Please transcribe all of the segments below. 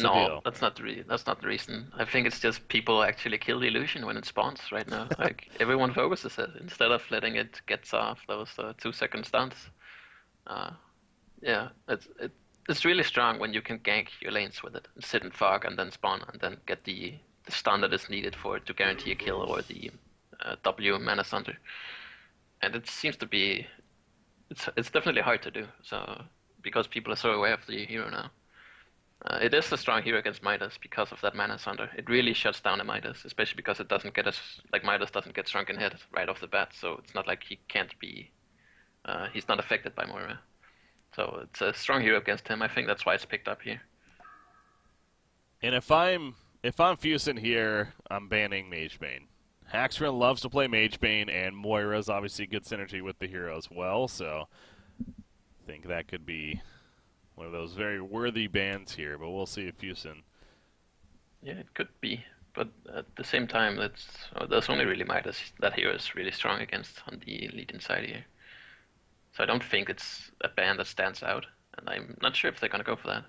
What's the No, deal? that's not the reason. I think it's just people actually kill the illusion when it spawns right now. Like everyone focuses it instead of letting it get off those 2 second stuns. Uh, yeah, it's really strong when you can gank your lanes with it, sit in fog and then spawn and then get the stun that is needed for it to guarantee a kill or the W mana sunder. And it seems to be it's definitely hard to do. So because people are so aware of the hero now. It is a strong hero against Midas because of that mana sunder. It really shuts down a Midas, especially because it doesn't get as like Midas doesn't get shrunken head right off the bat. So it's not like he can't be. He's not affected by Moira. So it's a strong hero against him. I think that's why it's picked up here. And if I'm Fusin here, I'm banning Mage Bane. Haxrin loves to play Mage Bane, and Moira's obviously good synergy with the hero as well. So I think that could be one of those very worthy bans here. But we'll see if Fusin. Yeah, it could be, but at the same time, there's only really Midas that hero is really strong against on the elite inside here. So I don't think it's a ban that stands out, and I'm not sure if they're gonna go for that.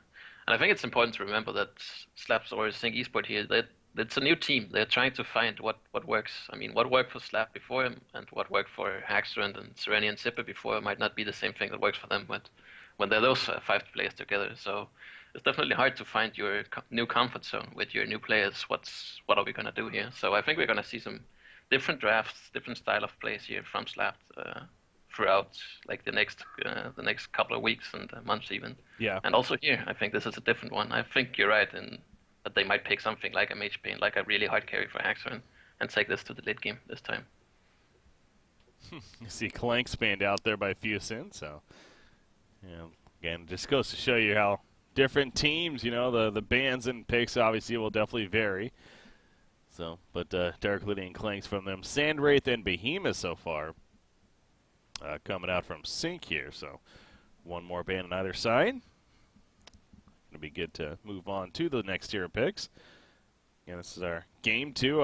And I think it's important to remember that Slaps or Sync Esport here, that it's a new team. They're trying to find what works. I mean, what worked for Slap before and what worked for Haxtrand and Sereni and Zipper before might not be the same thing that works for them when they're those 5 players together. So it's definitely hard to find your new comfort zone with your new players. What are we gonna do here? So I think we're gonna see some different drafts, different style of plays here from Slap throughout like the next couple of weeks and months even. Yeah. And also here, I think this is a different one. I think you're right in that they might pick something like a Mage Bane, like a really hard carry for Haxorn, and take this to the late game this time. You see Clank banned out there by Fusin, so again, just goes to show you how different teams, the bans and picks obviously will definitely vary. So, but Dark Lady and Clanks from them, Sandwraith and Behemoth so far. Coming out from Sync here, so one more ban on either side. It'll be good to move on to the next tier of picks. Again, this is our game 2,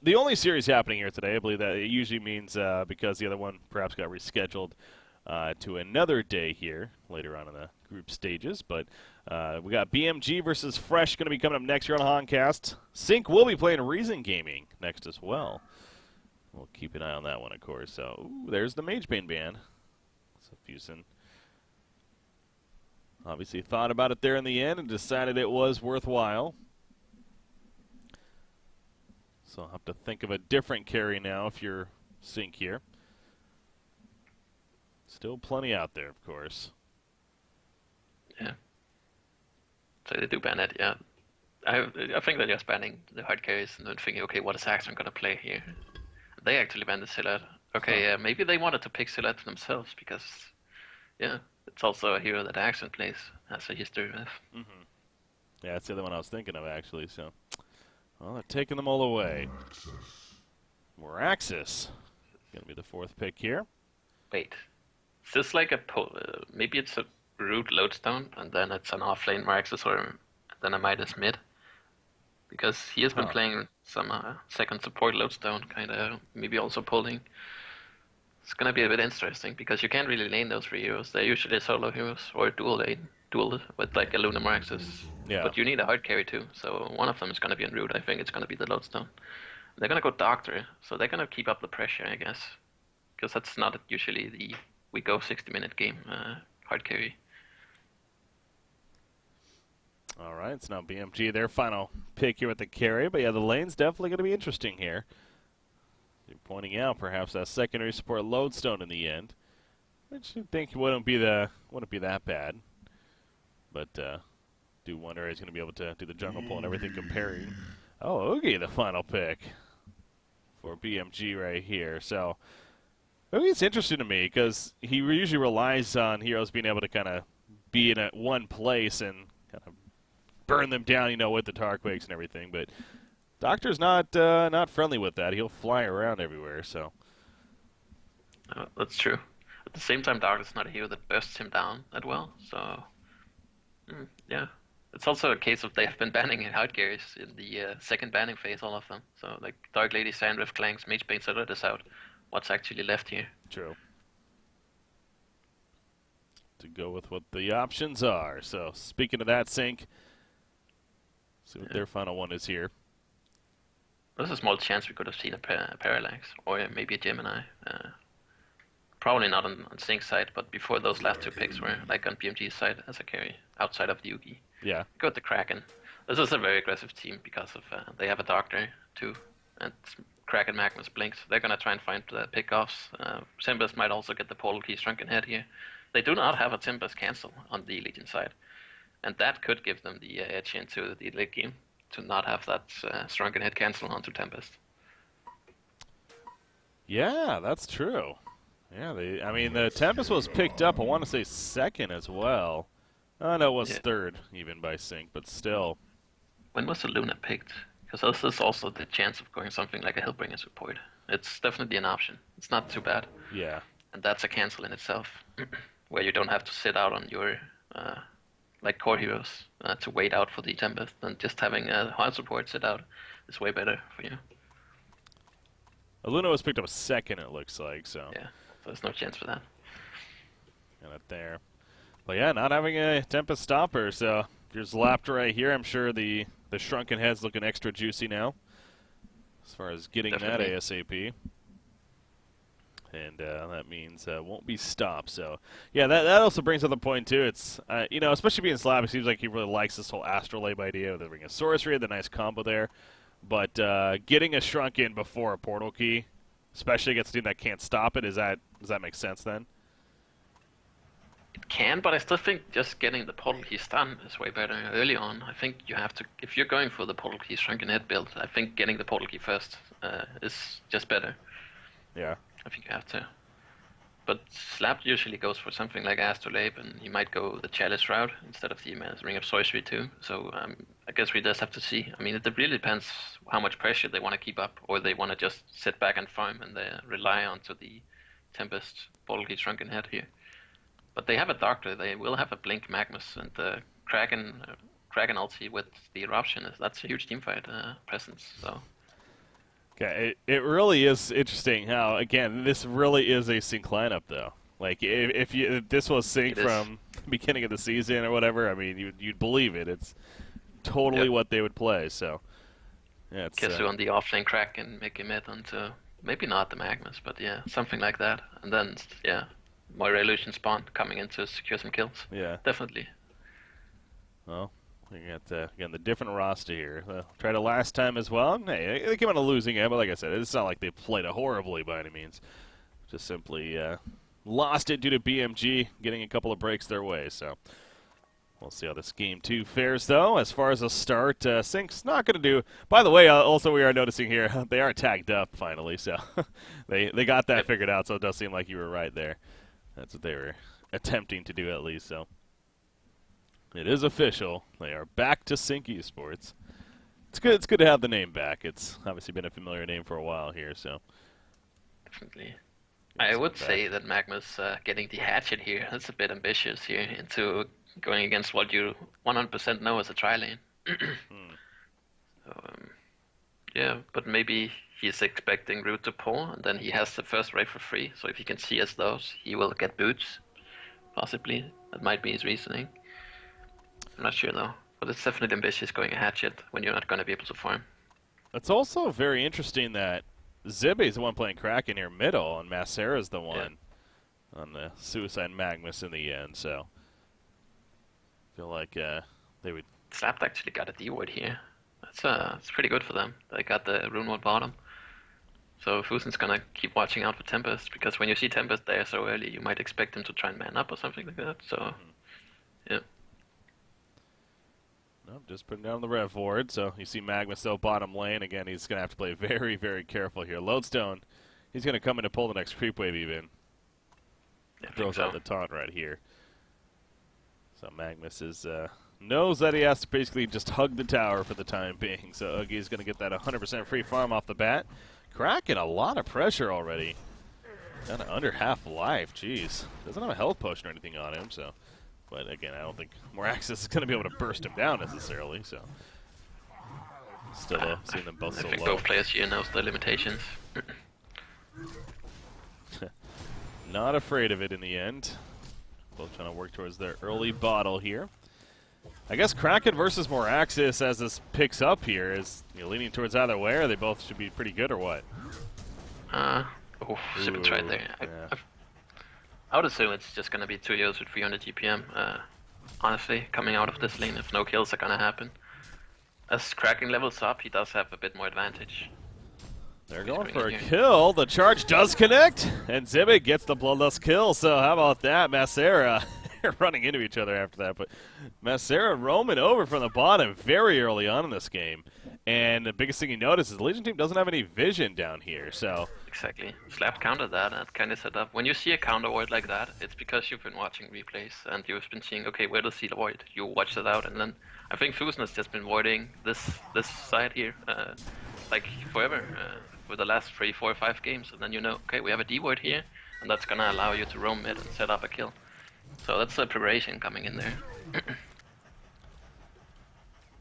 the only series happening here today. I believe that it usually means because the other one perhaps got rescheduled to another day here later on in the group stages. But we got BMG versus Fresh going to be coming up next here on Honcast. Sync will be playing Reason Gaming next as well. We'll keep an eye on that one, of course. So, there's the Mage Bane ban. So, Fusin obviously thought about it there in the end and decided it was worthwhile. So, I'll have to think of a different carry now if you're Sync here. Still plenty out there, of course. Yeah. So they do ban it, yeah. I think they're just banning the hard carries and then thinking, okay, what is Haxorn gonna play here? They actually banned the Silhouette. Okay, yeah, maybe they wanted to pick Silhouette themselves because, yeah, it's also a hero that Axon plays, has a history with. Mm-hmm. Yeah, that's the other one I was thinking of, actually. So, well, they're taking them all away. Moraxis going to be the 4th pick here. Wait, is this like maybe it's a root lodestone and then it's an offlane Maraxis or then a Midas mid? Because he has been playing some second support lodestone, kind of maybe also pulling. It's gonna be a bit interesting because you can't really lane those 3 heroes. They're usually solo heroes or dual with like a Luna Maraxis. Yeah. But you need a hard carry too, so one of them is gonna be on root. I think it's gonna be the lodestone. They're gonna go Doctor, so they're gonna keep up the pressure, I guess, because that's not usually the we go 60-minute game hard carry. All right, so now BMG, their final pick here with the carry. But yeah, the lane's definitely going to be interesting here. You're pointing out perhaps that secondary support lodestone in the end, which you think wouldn't be that bad. But do wonder he's going to be able to do the jungle pull and everything comparing. Oh, Oogie, the final pick for BMG right here. So Oogie, it's interesting to me because he usually relies on heroes being able to kind of be in one place and kind of burn them down, with the Tarquakes and everything. But Doctor's not friendly with that. He'll fly around everywhere. So that's true. At the same time, Doctor's not a hero that bursts him down that well. So yeah, it's also a case of they have been banning hard carries in the second banning phase, all of them. So like Dark Lady, Sandrift, Clanks, Mage Bane, Silhouette is out. What's actually left here? True. To go with what the options are. So speaking of that, Sync. See what their final one is here. There's a small chance we could have seen a Parallax or maybe a Gemini. Probably not on Sync's side, but before those last two picks were like on BMG's side as a carry outside of the Yugi. Yeah. Got the Kraken. This is a very aggressive team because of they have a Doctor too, and Kraken, Magnus, Blinks. They're gonna try and find pickoffs. Tempest might also get the Portal Key Shrunken Head here. They do not have a Tempest cancel on the Legion side, and that could give them the edge into the late game to not have that Shrunken Head cancel onto Tempest. Yeah, that's true. Yeah, I mean, the Tempest was picked up, I want to say second as well. No, it was third, even by Sync, but still. When was the Luna picked? Because this is also the chance of going something like a Hellbringer support. It's definitely an option. It's not too bad. Yeah. And that's a cancel in itself, where you don't have to sit out on your like core heroes to wait out for the Tempest, and just having a hard support sit out is way better for you. Luna was picked up second, it looks like, so. Yeah, so there's no chance for that. Got it there. But yeah, not having a Tempest stopper, so if you're lapped right here, I'm sure the Shrunken Head's looking extra juicy now as far as getting that ASAP. And that means won't be stopped. So, yeah, that also brings up the point, too. It's, you know, especially being Slab, it seems like he really likes this whole Astrolabe idea. They're bringing a Sorcery, the nice combo there. But getting a Shrunken before a Portal Key, especially against a team that can't stop it, does that make sense then? It can, but I still think just getting the Portal Key stun is way better early on. I think you have to, if you're going for the Portal Key Shrunken Head build, I think getting the Portal Key first is just better. Yeah. I think you have to. But Slap usually goes for something like Astrolabe, and he might go the Chalice route instead of the Ring of Sorcery too. So I guess we just have to see. I mean, it really depends how much pressure they want to keep up, or they want to just sit back and farm and they rely onto the Tempest Portal Key Shrunken Head here. But they have a Doctor. They will have a Blink Magnus, and the Kraken ulti with the Eruption. That's a huge teamfight presence. So. Okay, it really is interesting how, again, this really is a Sync lineup, though. Like, if this was Sync from the beginning of the season or whatever, I mean, you'd believe it. It's totally what they would play, so. Yeah, it's, Kesu on the offlane Kraken, make him it onto, maybe not the Magnus, but yeah, something like that. And then, yeah, Moira Illusion spawn coming in to secure some kills. Yeah. Definitely. Well. We got, again, the different roster here. Tried it last time as well. Hey, they came on a losing end, but like I said, it's not like they played it horribly by any means. Just simply lost it due to BMG getting a couple of breaks their way. So we'll see how this game 2 fares, though. As far as a start, Sync's not going to do. By the way, also we are noticing here, they are tagged up finally. So they got that figured out, so it does seem like you were right there. That's what they were attempting to do at least, so. It is official. They are back to Sync Esports. It's good. It's good to have the name back. It's obviously been a familiar name for a while here. So definitely, I would say that Magnus getting the hatchet here. That's a bit ambitious here into going against what you 100% know as a tri lane. So, yeah, but maybe he's expecting Root to pull, and then he has the first raid for free. So if he can see as those, he will get boots. Possibly, that might be his reasoning. I'm not sure though, but it's definitely ambitious going a hatchet when you're not going to be able to farm. It's also very interesting that Zibbe is the one playing Kraken here middle, and Macera's the one on the Suicide Magnus in the end. So I feel like they would. Slapped actually got a D-ward here. That's pretty good for them. They got the Rune Ward bottom. So Fusen's gonna keep watching out for Tempest, because when you see Tempest there so early, you might expect him to try and man up or something like that. So yeah. Nope, just putting down the rev ward. So you see Magma still bottom lane. Again, he's going to have to play very, very careful here. Lodestone, he's going to come in to pull the next creep wave even. Throws out the taunt right here. So Magnus knows that he has to basically just hug the tower for the time being. So Uggie's going to get that 100% free farm off the bat. Kraken, a lot of pressure already. Down to under half life. Jeez. Doesn't have a health potion or anything on him, so... But again, I don't think Moraxis is going to be able to burst him down necessarily. So, still seeing them both so low. I think both players here knows the limitations. Not afraid of it in the end. Both trying to work towards their early bottle here. I guess Kraken versus Moraxis as this picks up here is leaning towards either way, or they both should be pretty good, or what? Should have tried there. I would assume it's just going to be 2 Yos with 300 GPM. Honestly, coming out of this lane, if no kills are going to happen. As Kraken levels up, he does have a bit more advantage. They're going for a kill. The charge does connect, and Zibik gets the bloodlust kill. So how about that? Macera running into each other after that. But Macera roaming over from the bottom very early on in this game. And the biggest thing you notice is the Legion team doesn't have any vision down here. So exactly. Slap countered that and kind of set up. When you see a counter ward like that, it's because you've been watching replays and you've been seeing, okay, where does he avoid? You watch it out, and then I think Fusen has just been avoiding this side here like forever for the last 3, 4, 5 games, and then you know, okay, we have a D ward here, and that's gonna allow you to roam mid and set up a kill. So that's the preparation coming in there.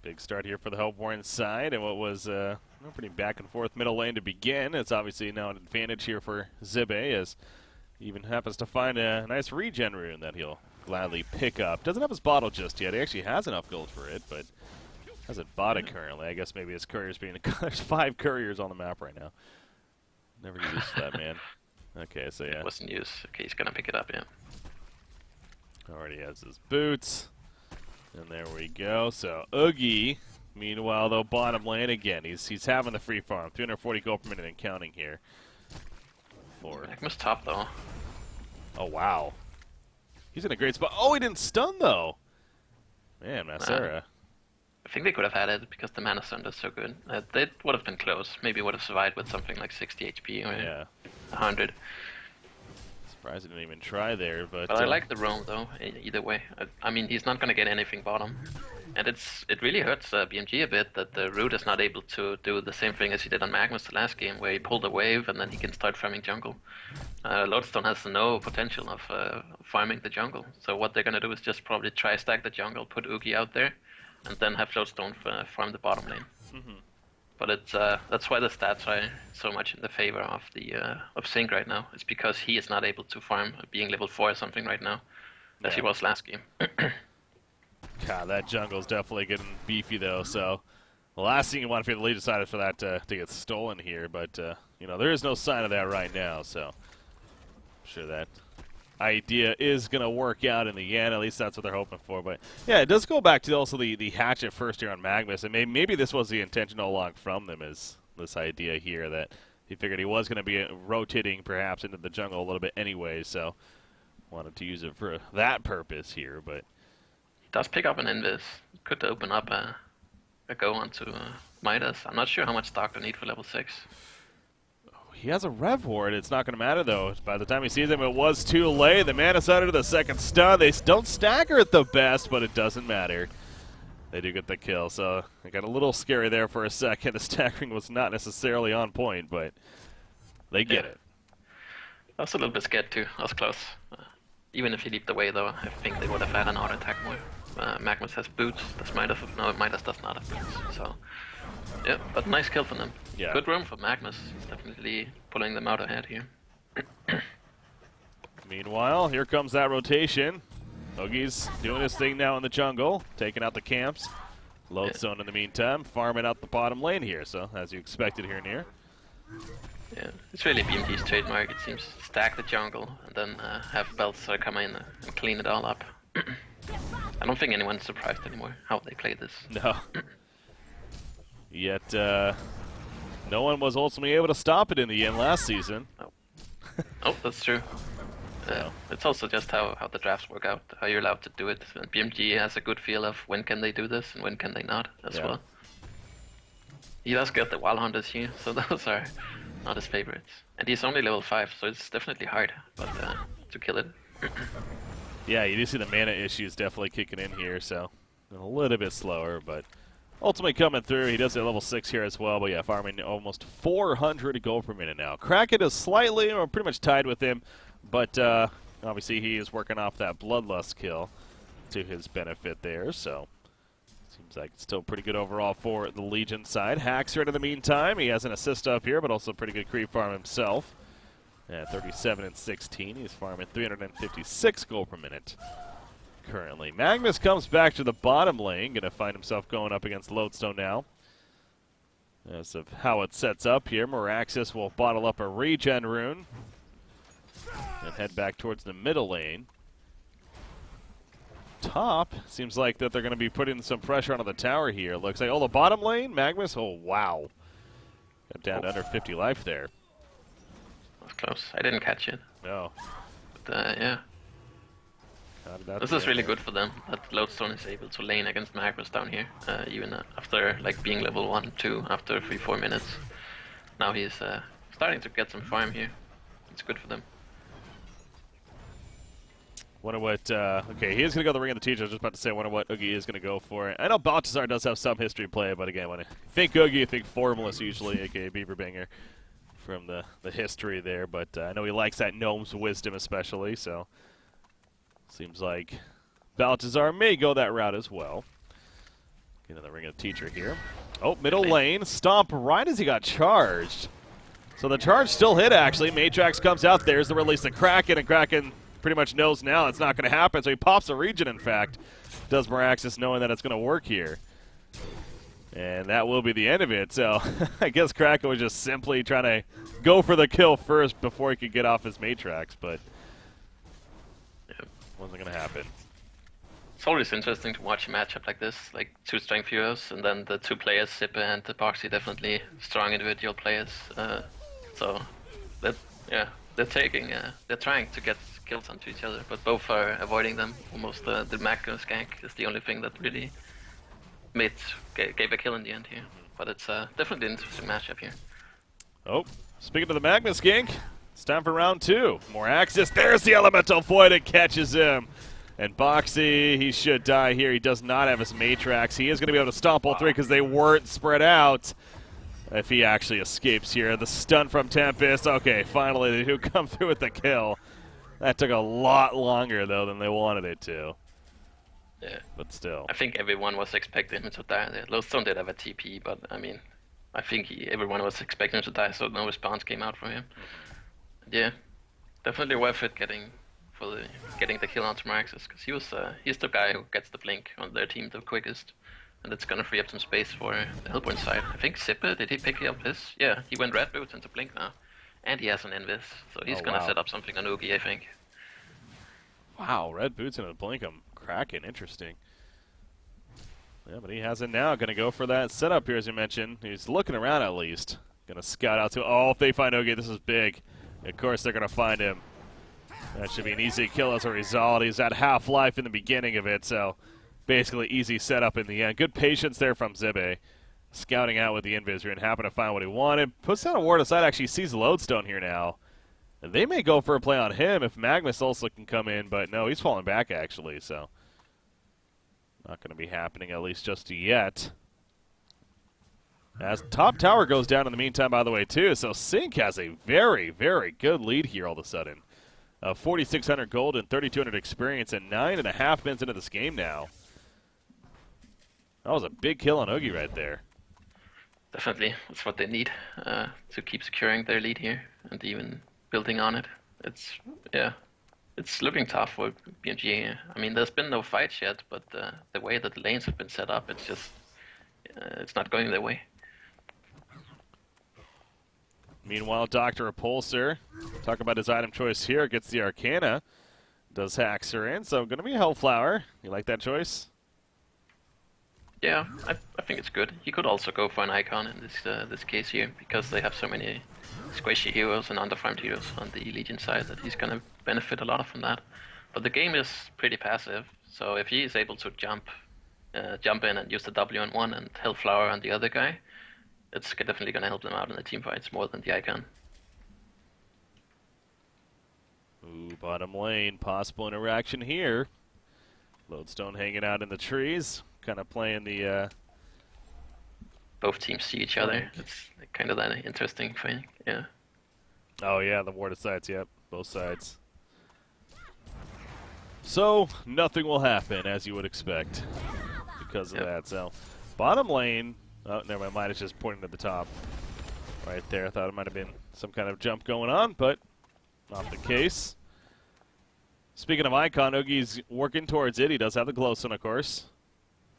Big start here for the Hellborn side, and what was a pretty back and forth middle lane to begin. It's obviously now an advantage here for Zibe, as he even happens to find a nice regen rune that he'll gladly pick up. Doesn't have his bottle just yet. He actually has enough gold for it, but hasn't bought it currently. I guess maybe his courier's being there's 5 couriers on the map right now. Never get used to that, man. Okay, so yeah. It wasn't used. Okay, he's gonna pick it up, yeah. Already has his boots. And there we go. So Oogie, meanwhile, though, bottom lane again. He's having the free farm. 340 gold per minute and counting here. Magma's top, though. Oh, wow. He's in a great spot. Oh, he didn't stun, though. Man, Macera. I think they could have had it because the mana stun is so good. They would have been close. Maybe would have survived with something like 60 HP or 100. Surprised he didn't even try there, but I like the roam though. Either way, I mean he's not gonna get anything bottom, and it really hurts BMG a bit that the root is not able to do the same thing as he did on Magnus the last game, where he pulled a wave and then he can start farming jungle. Lodestone has no potential of farming the jungle, so what they're gonna do is just probably try stack the jungle, put Oogie out there, and then have Lodestone farm the bottom lane. But it's that's why the stats are so much in the favor of the of Sync right now. It's because he is not able to farm being level 4 or something right now, as he was last game. God, that jungle's definitely getting beefy though. So the last thing you want for the Legion side is for that to get stolen here. But you know, there is no sign of that right now. So I'm sure that idea is going to work out in the end. At least that's what they're hoping for. But yeah, it does go back to also the hatchet first here on Magnus, and maybe this was the intention all along from them, is this idea here that he figured he was going to be rotating perhaps into the jungle a little bit anyway, so wanted to use it for that purpose here. But he does pick up an invis. Could open up a go onto Midas. I'm not sure how much stock they need for level 6. He has a Rev Ward. It's not going to matter, though. By the time he sees him, it was too late. The mana side to the second stun. They don't stagger it the best, but it doesn't matter. They do get the kill, so it got a little scary there for a second. The staggering was not necessarily on point, but they get it. I was a little bit scared, too. I was close. Even if he leaped away, though, I think they would have had an auto attack more. Magnus has boots. Midas does not have boots, so... Yeah, but nice kill from them. Yeah. Good room for Magnus. Definitely pulling them out ahead here. Meanwhile, here comes that rotation. Oogie's doing his thing now in the jungle, taking out the camps. Lodestone in the meantime, farming out the bottom lane here, so as you expected here near. Yeah, it's really BMG's trademark, it seems. Stack the jungle and then have Belzer come in and clean it all up. I don't think anyone's surprised anymore how they play this. No. Yet, no one was ultimately able to stop it in the end last season. Oh, that's true. It's also just how the drafts work out, how you're allowed to do it. And BMG has a good feel of when can they do this and when can they not as well. He does get the Wild Hunters here, so those are not his favorites. And he's only level 5, so it's definitely hard but to kill it. Yeah, you do see the mana issues definitely kicking in here, so a little bit slower, but ultimately coming through. He does at level 6 here as well, but yeah, farming almost 400 gold per minute now. Kraken is slightly, or pretty much tied with him, but obviously he is working off that Bloodlust kill to his benefit there, so seems like it's still pretty good overall for the Legion side. Haxer in the meantime, he has an assist up here, but also pretty good creep farm himself. At 37 and 16, he's farming 356 gold per minute. currently. Magnus comes back to the bottom lane, going to find himself going up against Lodestone now. As of how it sets up here, Meraxis will bottle up a regen rune and head back towards the middle lane. Top, seems like that they're going to be putting some pressure onto the tower here. Looks like, oh, the bottom lane, Magnus, oh, wow. Got down to under 50 life there. That was close. I didn't catch it. No. But, yeah. This is really good for them, that Lodestone is able to lane against Magnus down here, even after like being level 1, 2, after 3-4 minutes. Now he's starting to get some farm here. It's good for them. Wonder what, okay, he is going to go the Ring of the Teacher. I was just about to say, I wonder what Oogie is going to go for. I know Baltazar does have some history play, but again, when I think Oogie, I think Formless usually, aka Beaverbanger, from the history there. But I know he likes that Gnome's Wisdom especially, so seems like Baltazar may go that route as well. Get another Ring of the Teacher here. Oh, middle lane, stomp right as he got charged. So the charge still hit, actually. Matrax comes out, there's the release of Kraken, and Kraken pretty much knows now it's not going to happen, so he pops a regen, in fact. Does Meraxis, knowing that it's going to work here. And that will be the end of it, so I guess Kraken was just simply trying to go for the kill first before he could get off his Matrax, but wasn't going to happen. It's always interesting to watch a matchup like this, like two strength heroes, and then the two players, Sippe and the Boxy, definitely strong individual players. So that, yeah, they're trying to get kills onto each other, but both are avoiding them. Almost the Magnus gank is the only thing that really gave a kill in the end here. But it's definitely an interesting matchup here. Oh, speaking of the Magnus gank, it's time for round 2. More Axis. There's the Elemental Void. It catches him. And Boxy, he should die here. He does not have his Matrax. He is going to be able to stomp all three because they weren't spread out. If he actually escapes here. The stun from Tempest. Okay, finally they do come through with the kill. That took a lot longer, though, than they wanted it to. Yeah. But still. I think everyone was expecting him to die there. Lodestone did have a TP, but I mean, I think everyone was expecting him to die, so no response came out from him. Yeah, definitely worth it getting the kill onto Meraxis, because he's the guy who gets the blink on their team the quickest, and it's gonna free up some space for the Hellborn side. I think Sippe, did he pick up his? Yeah, he went red boots into blink now, and he has an invis, so he's gonna set up something on Oogie, I think. Wow, red boots into blink him. Kraken, interesting. Yeah, but he has it now. Gonna go for that setup here, as you mentioned. He's looking around at least. Gonna scout out to. Oh, if they find Oogie, this is big. Of course, they're gonna find him. That should be an easy kill as a result. He's at half life in the beginning of it, so basically easy setup in the end. Good patience there from Zibe. Scouting out with the Invisor and happened to find what he wanted. Puts down a ward aside, actually sees Lodestone here now. And they may go for a play on him if Magnus also can come in, but no, he's falling back actually, so not going to be happening at least just yet. As top tower goes down in the meantime, by the way, too, so Sync has a very, very good lead here all of a sudden. 4,600 gold and 3,200 experience and 9.5 minutes into this game now. That was a big kill on Oogie right there. Definitely, that's what they need to keep securing their lead here and even building on it. It's looking tough for BMG. I mean, there's been no fights yet, but the way that the lanes have been set up, it's just it's not going their way. Meanwhile, Dr. Repulsor, talk about his item choice here, gets the Arcana, does hacks her in, so going to be a Hellflower. You like that choice? Yeah, I think it's good. He could also go for an Icon in this case here, because they have so many squishy heroes and underfarmed heroes on the Legion side that he's going to benefit a lot from that. But the game is pretty passive, so if he is able to jump in and use the W on one and Hellflower on the other guy, it's definitely going to help them out in the team fights more than the Icon. Ooh, bottom lane, possible interaction here. Lodestone hanging out in the trees, kind of playing the... Both teams see each other. It's kind of that interesting thing, yeah. Oh yeah, the warded sides, yep, both sides. So, nothing will happen, as you would expect, because of that. So, bottom lane... Oh, never mind. Mine is just pointing to the top. Right there. I thought it might have been some kind of jump going on, but not the case. Speaking of Icon, Oogie's working towards it. He does have the glowstone, of course.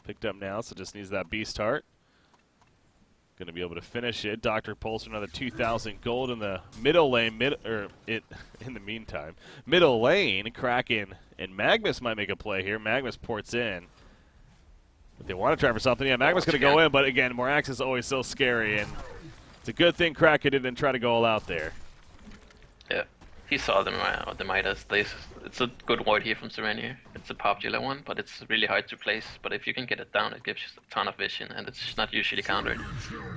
Picked up now, so just needs that beast heart. Going to be able to finish it. Doctor pulls for another 2,000 gold in the middle lane. In the meantime, middle lane, Kraken and Magnus might make a play here. Magnus ports in. But they want to try for something. Yeah, Magnus going to go in, but again, Morax is always so scary, and it's a good thing Kraken didn't try to go all out there. Yeah, he saw the Midas. It's a good ward here from Serenia. It's a popular one, but it's really hard to place. But if you can get it down, it gives you a ton of vision, and it's not usually countered.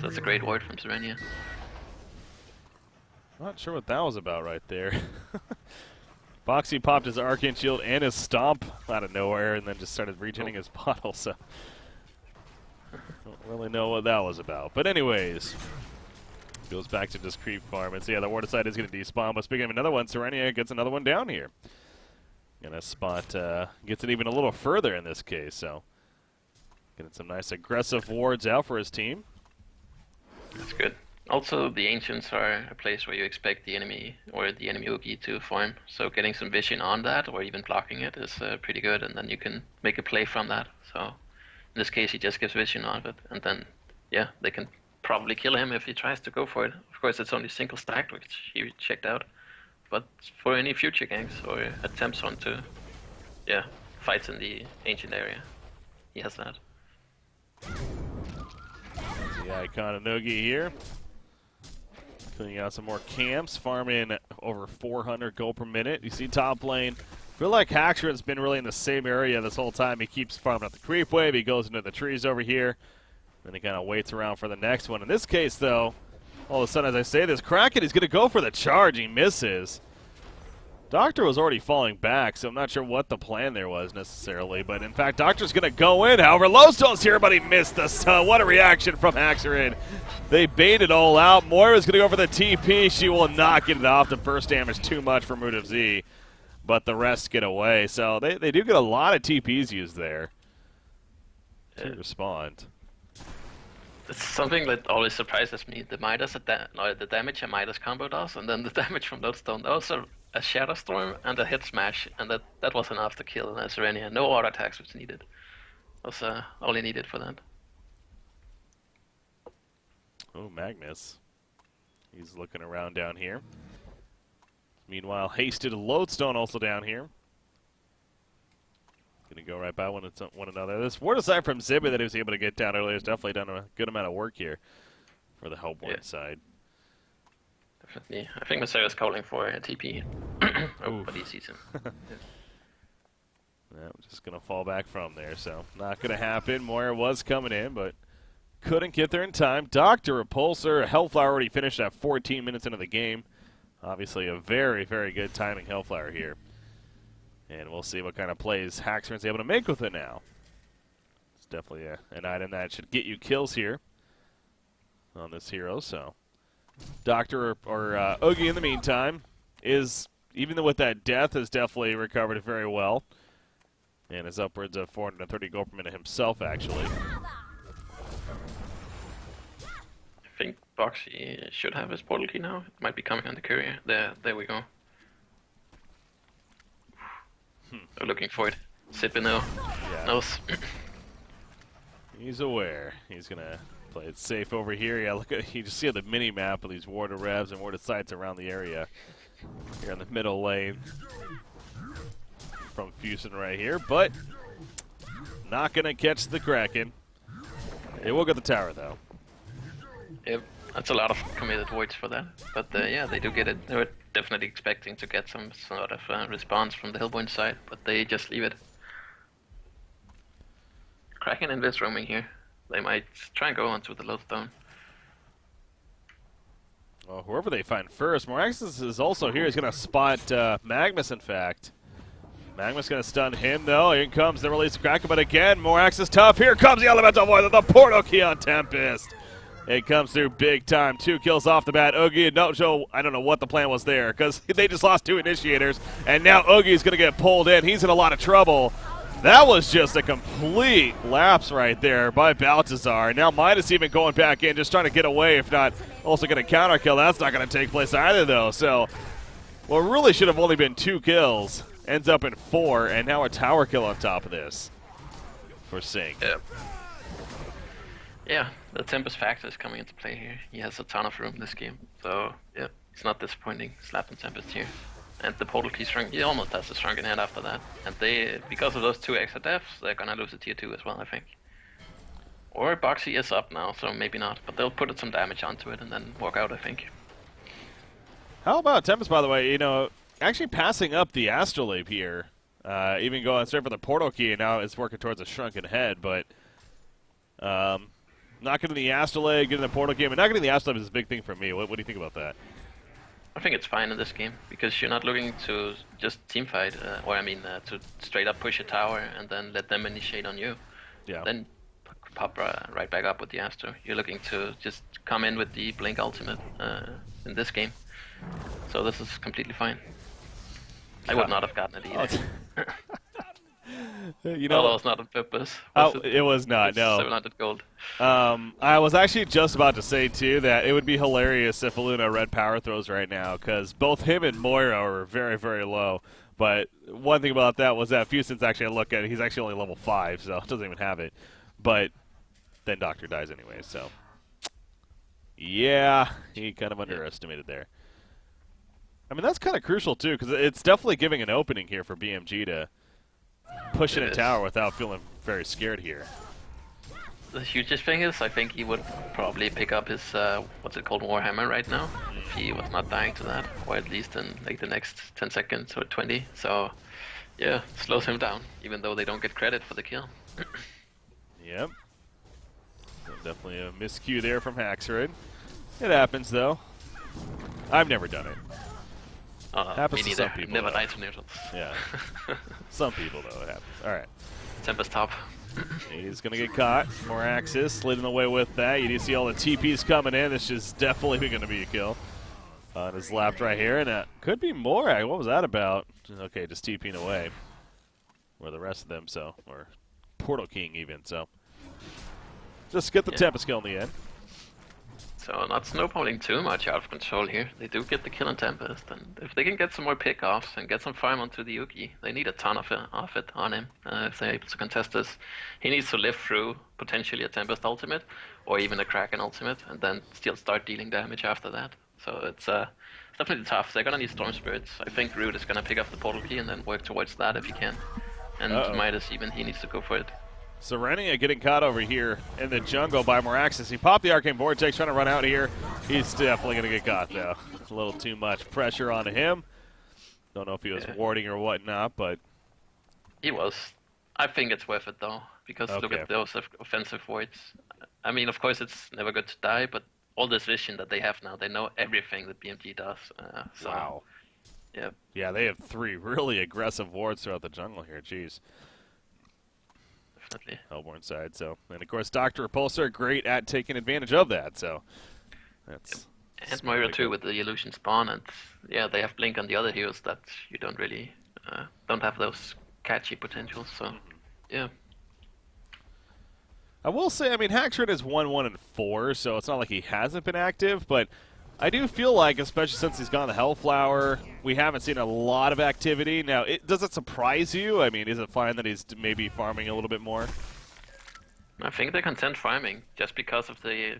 So it's a great ward from Serenia. Not sure what that was about right there. Boxy popped his Arcane Shield and his Stomp out of nowhere, and then just started regenerating his bottle, so don't really know what that was about. But anyways, goes back to just creep farm. And so yeah, the Ward side is going to despawn, but speaking of another one, Serenia gets another one down here. Gonna spot, gets it even a little further in this case, so getting some nice aggressive wards out for his team. That's good. Also, the Ancients are a place where you expect the enemy or the enemy Oogie to farm, so getting some vision on that or even blocking it is pretty good, and then you can make a play from that. So in this case, he just gives vision on it, and then yeah, they can probably kill him if he tries to go for it. Of course, it's only single stacked, which he checked out. But for any future ganks or attempts on to, yeah, fights in the ancient area, he has that. The Icon of Nogi here. Cleaning out some more camps, farming over 400 gold per minute. You see top lane. I feel like Haxor's been really in the same area this whole time. He keeps farming up the creep wave. He goes into the trees over here. Then he kind of waits around for the next one. In this case, though, all of a sudden, as I say this, Kraken is going to go for the charge. He misses. Doctor was already falling back, so I'm not sure what the plan there was necessarily. But in fact, Doctor's going to go in. However, Lowstone's here, but he missed the stun. What a reaction from Haxorin. They bait it all out. Moira's going to go for the TP. She will not get it off. The burst damage too much for Mood of Z. But the rest get away. So they do get a lot of TPs used there to respond. It's something that always surprises me. The Midas, the damage a Midas combo does, and then the damage from Lodestone. Also a Shadow Storm and a Hit Smash, and that was enough to kill Serenia. No auto attacks was needed. That was all he needed for that. Oh, Magnus. He's looking around down here. Meanwhile, Hasted Lodestone also down here. Going to go right by one another. This ward aside from Zibby that he was able to get down earlier has definitely done a good amount of work here for the Hellborn side. Definitely. I think Masera's calling for a TP. Oh, but he sees him. Just going to fall back from there, so not going to happen. Moira was coming in, but couldn't get there in time. Dr. Repulsor, Hellflower already finished at 14 minutes into the game. Obviously a very, very good timing Hellflower here. And we'll see what kind of plays Haxorn's able to make with it now. It's definitely an item that should get you kills here on this hero. So, Doctor or Oogie in the meantime is, even with that death, has definitely recovered very well. And is upwards of 430 gold per minute himself, actually. I think Boxy should have his portal key now. It might be coming on the courier. There we go. I'm looking for it. Sippy now. Yeah. Knows. He's aware. He's going to play it safe over here. Yeah, look at, you just see the mini map of these warded revs and warded sites around the area. Here in the middle lane from Fusion right here, but not going to catch the Kraken. It will get the tower, though. Yep, that's a lot of committed wards for that. But yeah, they do get it. They were definitely expecting to get some sort of response from the Hellborn side, but they just leave it. Kraken and Viz roaming here. They might try and go onto the Lodestone. Well, whoever they find first, Moraxis is also here. He's going to spot Magnus, in fact. Magnus going to stun him, though. Here comes the release of Kraken, but again, Moraxis tough. Here comes the Elemental Void, the portal key on Tempest. It comes through big time. 2 kills off the bat. Oogie, no, Joe, I don't know what the plan was there, because they just lost 2 initiators, and now Oogie's going to get pulled in. He's in a lot of trouble. That was just a complete lapse right there by Baltazar. Now Midas even going back in, just trying to get away, if not also going to counter kill. That's not going to take place either, though. So, well, it really should have only been 2 kills ends up in 4, and now a tower kill on top of this for Sync. Yeah. Yeah, the Tempest factor is coming into play here. He has a ton of room this game, so yeah, it's not disappointing. Slapping Tempest here. And the portal key shrunk. He almost has a shrunken head after that. And they, because of those 2 extra deaths, they're gonna lose a tier 2 as well, I think. Or Boxy is up now, so maybe not. But they'll put some damage onto it and then walk out, I think. How about Tempest, by the way? You know, actually passing up the Astrolabe here, even going straight for the portal key, and now it's working towards a shrunken head. But not getting the Astrolabe, getting the portal key, but not getting the Astrolabe is a big thing for me. What do you think about that? I think it's fine in this game because you're not looking to just teamfight, to straight up push a tower and then let them initiate on you. Yeah. Then pop right back up with the Astro. You're looking to just come in with the Blink ultimate in this game. So this is completely fine. I would not have gotten it either. You know, although it's not on purpose. It was not. No. 700 gold. I was actually just about to say too that it would be hilarious if Aluna red power throws right now because both him and Moira are very, very low. But one thing about that was that Fusen's actually, I look at it, he's actually only level 5, so doesn't even have it. But then Doctor dies anyway, so yeah, he kind of underestimated there. I mean, that's kind of crucial too because it's definitely giving an opening here for BMG to push in a tower without feeling very scared here. The hugest thing is, I think he would probably pick up his, what's it called, Warhammer right now, if he was not dying to that, or at least in like the next 10 seconds or 20. So, yeah, slows him down, even though they don't get credit for the kill. Yep. So definitely a miscue there from Haxrid. It happens, though. I've never done it. Happens me to neither. some people. Never died to neutrals. Yeah. Some people, though, it happens. All right. Tempest top. He's going to get caught. More Axis leading the way with that. You do see all the TPs coming in. This is definitely going to be a kill. On his left right here. And could be more. What was that about? Okay, just TPing away. Or the rest of them, so. Or Portal King, even, so. Just get the Tempest kill in the end. So not snowballing too much out of control here. They do get the kill on Tempest, and if they can get some more pickoffs and get some farm onto the Yuki, they need a ton of it on him if they're able to contest this. He needs to live through potentially a Tempest ultimate, or even a Kraken ultimate, and then still start dealing damage after that. So it's definitely tough. They're gonna need Storm Spirits. I think Root is gonna pick up the portal key and then work towards that if he can. And Midas even, he needs to go for it. Serenia getting caught over here in the jungle by Moraxis. He popped the Arcane Vortex, trying to run out here. He's definitely going to get caught, though. A little too much pressure on him. Don't know if he was warding or whatnot, but... He was. I think it's worth it, though, because look at those offensive voids. I mean, of course, it's never good to die, but all this vision that they have now, they know everything that BMG does. Wow. Yeah. Yeah, they have 3 really aggressive wards throughout the jungle here. Jeez. Hellborn side, so, and of course Dr. Repulsor great at taking advantage of that, so that's and Moira too with the illusion spawn, and yeah, they have Blink on the other heroes that you don't really don't have those catchy potentials, so yeah. I will say, I mean, Haxrid is 1-1 and 4, so it's not like he hasn't been active, but I do feel like, especially since he's gone the Hellflower, we haven't seen a lot of activity. Now, does it surprise you? I mean, is it fine that he's maybe farming a little bit more? I think they're content farming just because they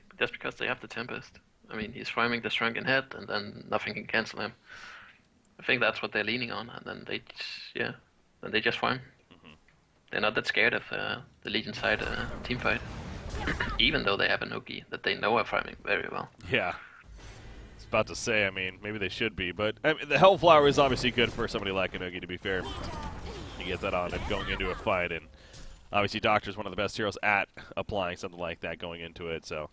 have the Tempest. I mean, he's farming the Shrunken Head, and then nothing can cancel him. I think that's what they're leaning on, and then they just farm. They're not that scared of the Legion side team fight, even though they have a Nogi that they know are farming very well. Yeah. About to say, I mean, maybe they should be, but I mean, the Hellflower is obviously good for somebody like Inogi, to be fair. You get that on and going into a fight, and obviously Doctor's one of the best heroes at applying something like that going into it, so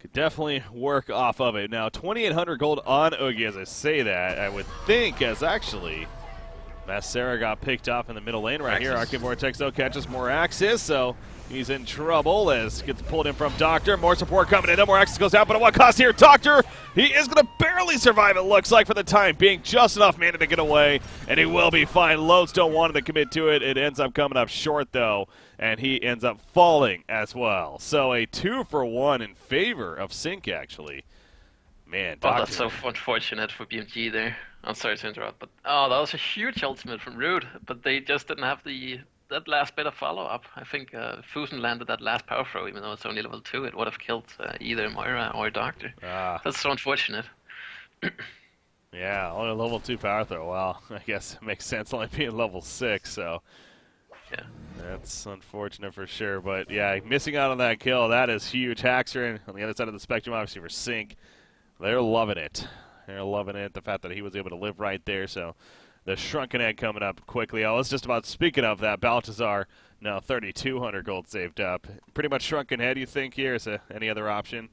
could definitely work off of it. Now, 2,800 gold on Oogie, as I say that, I would think, as actually Massera got picked off in the middle lane right here. Arcane Vortex, though, catches more Axis, so he's in trouble as gets pulled in from Doctor. More support coming in. No more Axis goes out, but at what cost here? Doctor, he is going to barely survive, it looks like, for the time being. Just enough mana to get away, and he will be fine. Lodestone wanted to commit to it. It ends up coming up short, though, and he ends up falling as well. So a 2-for-1 in favor of Sync, actually. Man, Doctor. Oh, that's so unfortunate for BMG there. I'm sorry to interrupt, but oh, that was a huge ultimate from Rude, but they just didn't have that last bit of follow-up. I think Fusen landed that last power throw, even though it's only level 2. It would have killed either Moira or Doctor. Ah. That's so unfortunate. Yeah, only a level 2 power throw. Well, I guess it makes sense only being level 6, so Yeah. that's unfortunate for sure. But yeah, missing out on that kill, that is huge. Haxer on the other side of the spectrum, obviously for Sync, they're loving it. They're loving it, the fact that he was able to live right there. So the Shrunken Head coming up quickly. I was just about speaking of that. Baltazar now 3,200 gold saved up. Pretty much Shrunken Head, you think, here? Is there any other option?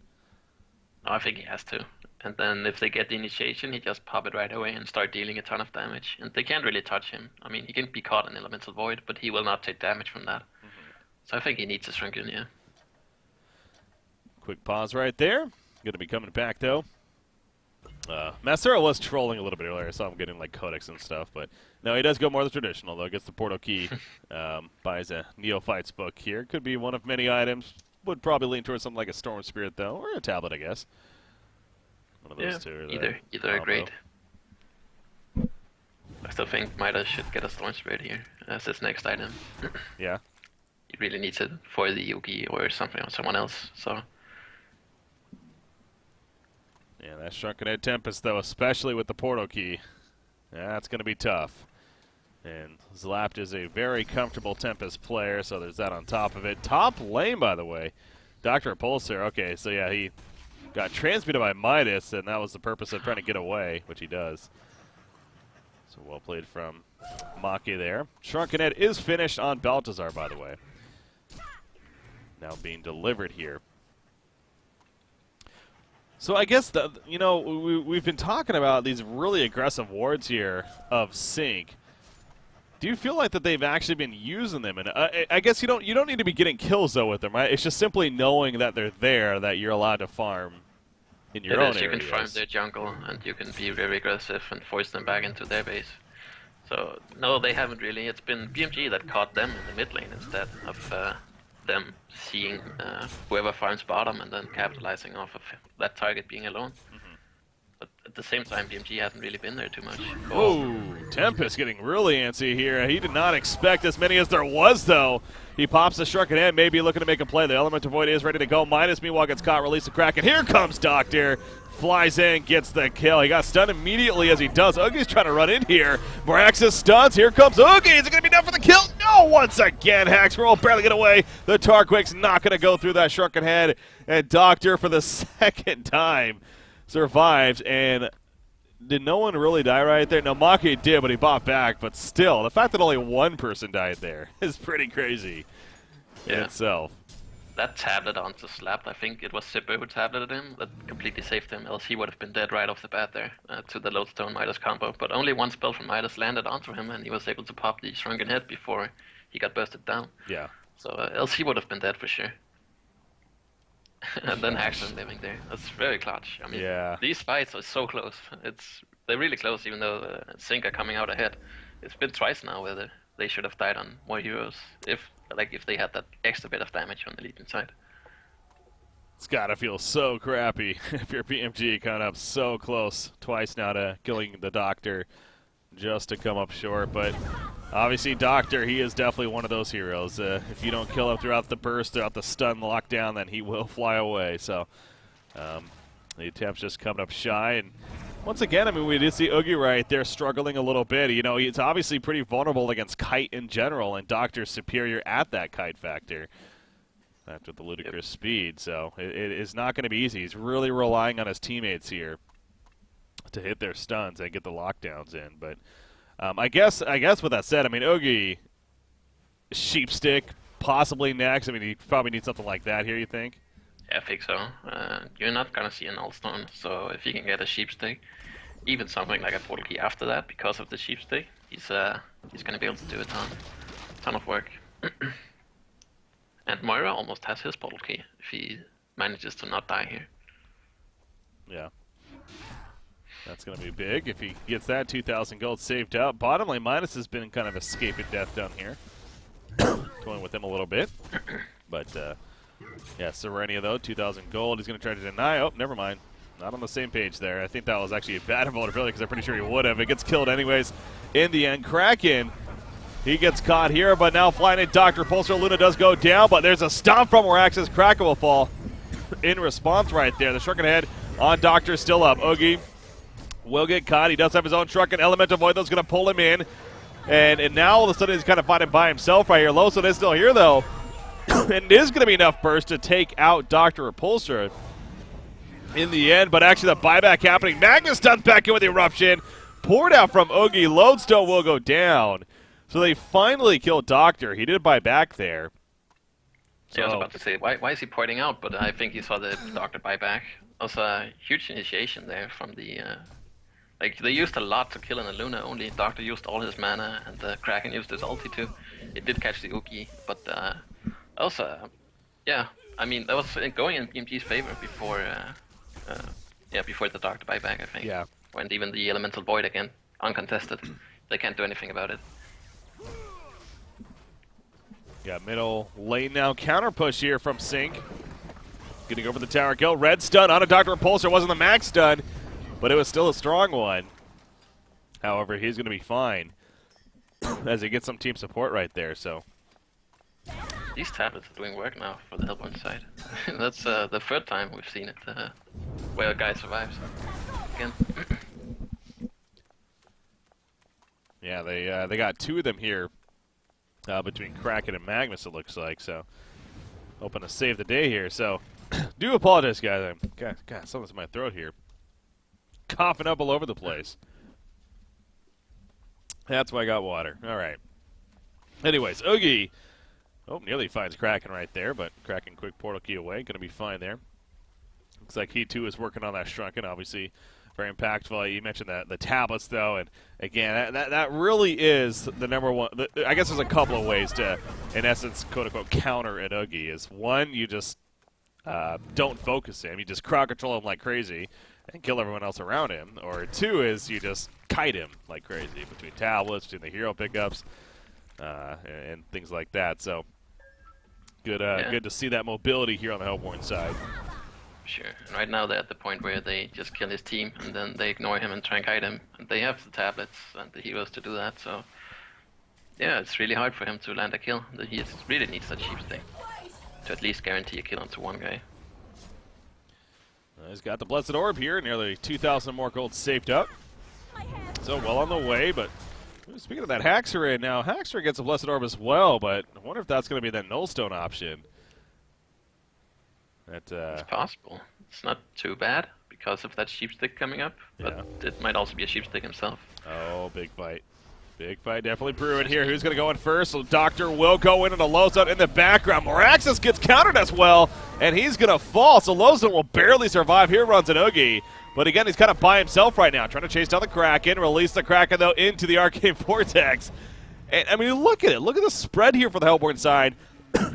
No, I think he has to. And then if they get the initiation, he just pop it right away and start dealing a ton of damage. And they can't really touch him. I mean, he can be caught in Elemental Void, but he will not take damage from that. So I think he needs a Shrunken, yeah. Quick pause right there. Going to be coming back, though. Massera was trolling a little bit earlier. I saw him getting, like, Codex and stuff. But, no, he does go more the traditional, though. Gets the Portal Key. Buys a Neophyte's book here. Could be one of many items. Would probably lean towards something like a Storm Spirit, though. Or a tablet, I guess. One of those two. Either are great. I still think Midas should get a Storm Spirit here as his next item. Yeah. He really needs it for the Yugi or something or someone else. So Yeah, that Shrunken Head Tempest, though, especially with the Portal Key, that's going to be tough. And Zlapt is a very comfortable Tempest player, so there's that on top of it. Top lane, by the way. Dr. Pulsar, okay, so yeah, he got transmuted by Midas, and that was the purpose of trying to get away, which he does. So well played from Maki there. Shrunken Head is finished on Baltazar, by the way. Now being delivered here. So I guess, we've been talking about these really aggressive wards here of Sync. Do you feel like that they've actually been using them? And I guess you don't need to be getting kills, though, with them, right? It's just simply knowing that they're there that you're allowed to farm in your own areas. You can farm their jungle, and you can be very aggressive and force them back into their base. So, no, they haven't really. It's been BMG that caught them in the mid lane instead of them seeing whoever farms bottom and then capitalizing off of that target being alone. But at the same time, BMG hasn't really been there too much. Oh, Tempest getting really antsy here. He did not expect as many as there was, though. He pops the Shrunken Head, maybe looking to make a play. The Elemental Void is ready to go. Midas, meanwhile, gets caught, release the Kraken. Here comes Doctor. Flies in, gets the kill. He got stunned immediately as he does. Oogie's trying to run in here. Moraxis stuns. Here comes Oogie. Is it going to be enough for the kill? No, once again. Haxer will barely get away. The Tarquic's not going to go through that Shrunken Head. And Doctor, for the second time, survives. And did no one really die right there? No, Maki did, but he bought back. But still, the fact that only one person died there is pretty crazy in itself. That tablet onto Slapped, I think it was Sipper who tableted him, that completely saved him, else he would have been dead right off the bat there to the Lodestone Midas combo. But only one spell from Midas landed onto him, and he was able to pop the Shrunken Head before he got bursted down. Yeah. So else he would have been dead for sure. And then Haxton living there. That's very clutch. I mean, these fights are so close. They're really close, even though Sync are coming out ahead. It's been twice now where they should have died on more heroes if they had that extra bit of damage on the leading side. It's gotta feel so crappy if you're BMG coming up so close twice now to killing the Doctor just to come up short. But obviously Doctor, he is definitely one of those heroes. If you don't kill him throughout the burst, throughout the stun lockdown, then he will fly away. So the attempt's just coming up shy. And once again, I mean, we did see Oogie right there struggling a little bit. You know, he's obviously pretty vulnerable against Kite in general, and Doctor's superior at that Kite factor after the ludicrous speed. So it is not going to be easy. He's really relying on his teammates here to hit their stuns and get the lockdowns in. But I guess with that said, I mean, Oogie, Sheepstick, possibly next. I mean, he probably needs something like that here, you think? Yeah, I think so. You're not gonna see an Allstone, so if you can get a Sheepstick, even something like a Portal Key after that, because of the Sheepstick, he's gonna be able to do a ton of work. And Moira almost has his Portal Key if he manages to not die here. Yeah. That's going to be big if he gets that. 2,000 gold saved up. Bottom lane, Midas has been kind of escaping death down here. Toying with him a little bit. But, yeah, Serenia, though, 2,000 gold. He's going to try to deny. Oh, never mind. Not on the same page there. I think that was actually a bad vulnerability because I'm pretty sure he would have. It gets killed anyways in the end. Kraken, he gets caught here, but now flying in Dr. Pulsar. Luna does go down, but there's a stomp from Moraxis. Kraken will fall in response right there. The Shrunken Head on Doctor still up. Oogie will get caught. He does have his own Shrunken Elemental Void that's going to pull him in. And now all of a sudden he's kind of fighting by himself right here. Loso is still here though. And it is going to be enough burst to take out Dr. Repulsor in the end, but actually the buyback happening. Magnus stuns back in with the Eruption. Poured out from Oogie. Lodestone will go down. So they finally killed Doctor. He did buy back there. So, I was about to say, why is he pointing out? But I think he saw the Doctor buyback. Also a huge initiation there from the... like, they used a lot to kill in the Luna. Only Doctor used all his mana, and the Kraken used his ulti too. It did catch the Oogie, but also, yeah, I mean, that was going in BMG's favor before, before the Doctor buyback, I think. Yeah. When even the Elemental Void again, uncontested. They can't do anything about it. Got middle lane now. Counter push here from Sync. Getting over the tower kill. Red stun on a Dr. Repulsor. Wasn't the max stun, but it was still a strong one. However, he's going to be fine as he gets some team support right there. So these tablets are doing work now for the Hellborn side. That's the third time we've seen it where a guy survives again. Yeah, they got two of them here between Kraken and Magnus, it looks like. So hoping to save the day here. So do apologize, guys. God, something's in my throat here. Coughing up all over the place. That's why I got water. All right. Anyways, Oogie. Oh, nearly finds Kraken right there, but Kraken quick portal key away. Going to be fine there. Looks like he, too, is working on that Shrunken. Obviously, very impactful. You mentioned the tablets, though, and, again, that really is the number one. I guess there's a couple of ways to, in essence, quote-unquote, counter an Oogie. Is one, you just don't focus him. You just crowd control him like crazy and kill everyone else around him. Or two is you just kite him like crazy between tablets, between the hero pickups, and things like that. So good to see that mobility here on the Hellborn side. Sure. And right now they're at the point where they just kill his team and then they ignore him and try and kite him. And they have the tablets and the heroes to do that. So yeah, it's really hard for him to land a kill. He really needs that sheep thing to at least guarantee a kill onto one guy. He's got the Blessed Orb here, nearly 2,000 more gold saved up. So well on the way, but speaking of that Haxor in now, Haxor gets a Blessed Orb as well, but I wonder if that's going to be that Nullstone option. It's possible. It's not too bad because of that sheepstick coming up, but it might also be a sheepstick himself. Oh, big fight. Big fight definitely brewing here. Who's going to go in first? So Doctor will go in on a Lozone in the background. Moraxis gets countered as well, and he's going to fall. So Lozone will barely survive. Here runs an Oogie. But again, he's kind of by himself right now, trying to chase down the Kraken. Release the Kraken, though, into the Arcane Vortex. And, I mean, look at it. Look at the spread here for the Hellborn side.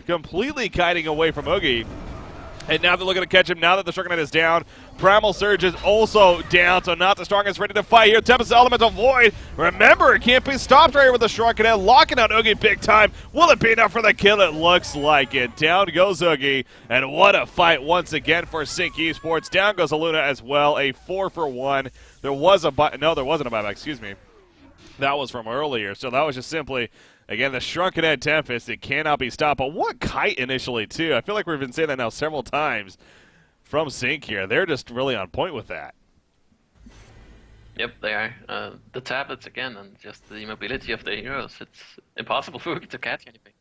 Completely kiting away from Oogie. And now they're looking to catch him now that the Shrunken Head is down. Primal Surge is also down, so not the strongest, ready to fight here. Tempest Elemental Void. Remember, it can't be stopped right here with the Shrunken Head, locking out Oogie big time. Will it be enough for the kill? It looks like it. Down goes Oogie, and what a fight once again for Sync Esports. Down goes Aluna as well, a 4-for-1. There was a no, there wasn't a buyback, excuse me. That was from earlier, so that was just simply... Again, the Shrunken Head Tempest, it cannot be stopped. But what kite initially, too. I feel like we've been saying that now several times from Sync here. They're just really on point with that. Yep, they are. The tablets, again, and just the mobility of the heroes. It's impossible for Oogie to catch anything.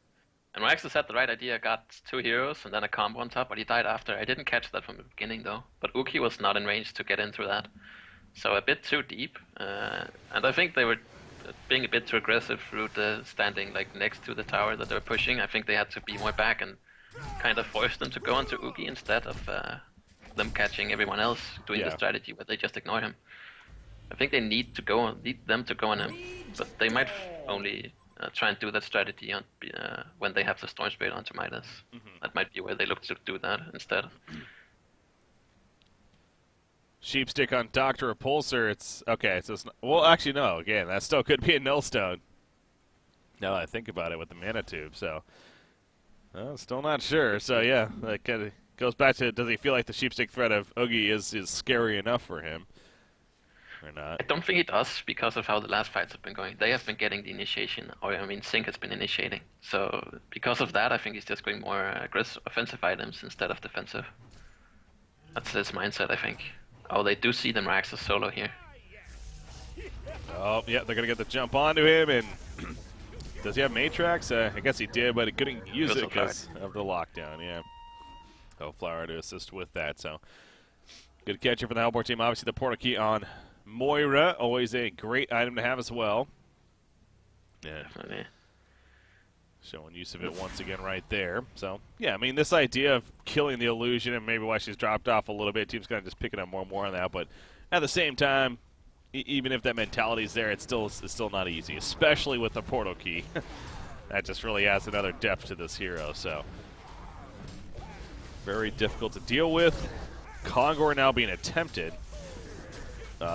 And Raxus had the right idea, got two heroes and then a combo on top, but he died after. I didn't catch that from the beginning, though. But Oogie was not in range to get into that. So a bit too deep. And I think they were... being a bit too aggressive through the standing like next to the tower that they were pushing. I think they had to be more back and kind of force them to go onto Oogie instead of them catching everyone else doing the strategy where they just ignore him. I think they need them to go on him, but they might only try and do that strategy on, when they have the Storm Spirit onto Midas. That might be where they look to do that instead. Sheepstick on Dr. Repulsor, it's... Okay, so it's not, well, actually, no. Again, that still could be a Nullstone. Now that I think about it with the Mana Tube, so... still not sure. So, yeah, that kind of goes back to, does he feel like the sheepstick threat of Oogie is scary enough for him or not? I don't think he does because of how the last fights have been going. They have been getting the initiation, or I mean, Sync has been initiating. So because of that, I think he's just going more aggressive, offensive items instead of defensive. That's his mindset, I think. Oh, they do see the Marax as solo here. Oh, yeah, they're going to get the jump onto him, and does he have Matrax? I guess he did, but he couldn't use it because of the lockdown, yeah. Oh, Flower to assist with that, so good catcher for the Hellborn team. Obviously, the portal key on Moira, always a great item to have as well. Yeah. Definitely. Showing use of it once again right there. So, yeah, I mean, this idea of killing the illusion and maybe why she's dropped off a little bit, team's kind of just picking up more and more on that, but at the same time, even if that mentality's there, it's still not easy, especially with the portal key. That just really adds another depth to this hero, so very difficult to deal with. Kongor now being attempted.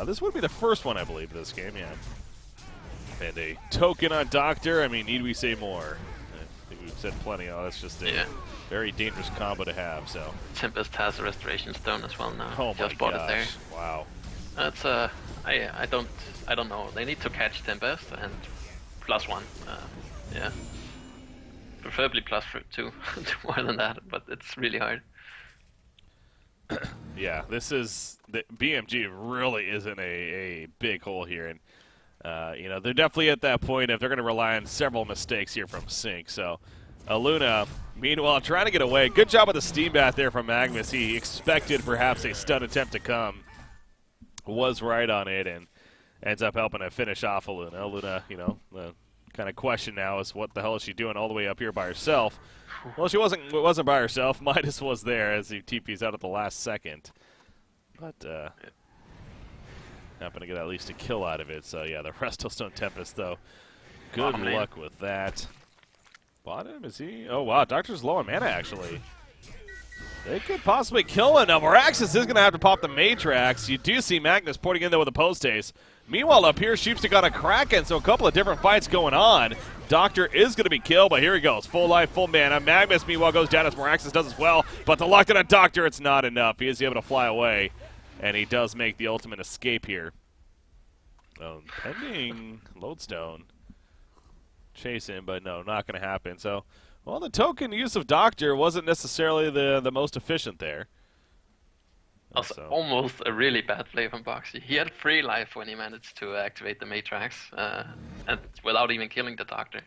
This would be the first one, I believe, this game, yeah. And a token on Doctor. I mean, need we say more? I think we've said plenty. Oh, that's just a very dangerous combo to have, so. Tempest has a Restoration Stone as well now. Oh just my bought it there. Wow. That's I don't know. They need to catch Tempest and +1. Yeah. Preferably +2 more than that, but it's really hard. Yeah, this is the BMG really isn't a big hole here, and you know, they're definitely at that point if they're going to rely on several mistakes here from Sync. So Aluna, meanwhile, trying to get away. Good job with the steam bath there from Magnus. He expected perhaps a stun attempt to come, was right on it, and ends up helping to finish off Aluna. Aluna, you know, the kind of question now is what the hell is she doing all the way up here by herself? Well, she wasn't by herself. Midas was there as he TP's out at the last second. But happened to get at least a kill out of it. So, yeah, the Reststone Tempest, though. Good luck with that. Bottom, is he? Oh, wow, Doctor's low on mana, actually. They could possibly kill him. Now, Maraxis is going to have to pop the Matrax. You do see Magnus porting in there with a post haste. Meanwhile, up here, Sheepstick got a Kraken, so a couple of different fights going on. Doctor is going to be killed, but here he goes. Full life, full mana. Magnus, meanwhile, goes down as Maraxis does as well, but the lockdown on Doctor, it's not enough. He is able to fly away, and he does make the ultimate escape here. Oh, pending Lodestone. Chase him, but no, not going to happen. So, well, the token use of Doctor wasn't necessarily the most efficient there. Also, almost a really bad play from Boxy. He had 3 life when he managed to activate the Matrax, and without even killing the Doctor.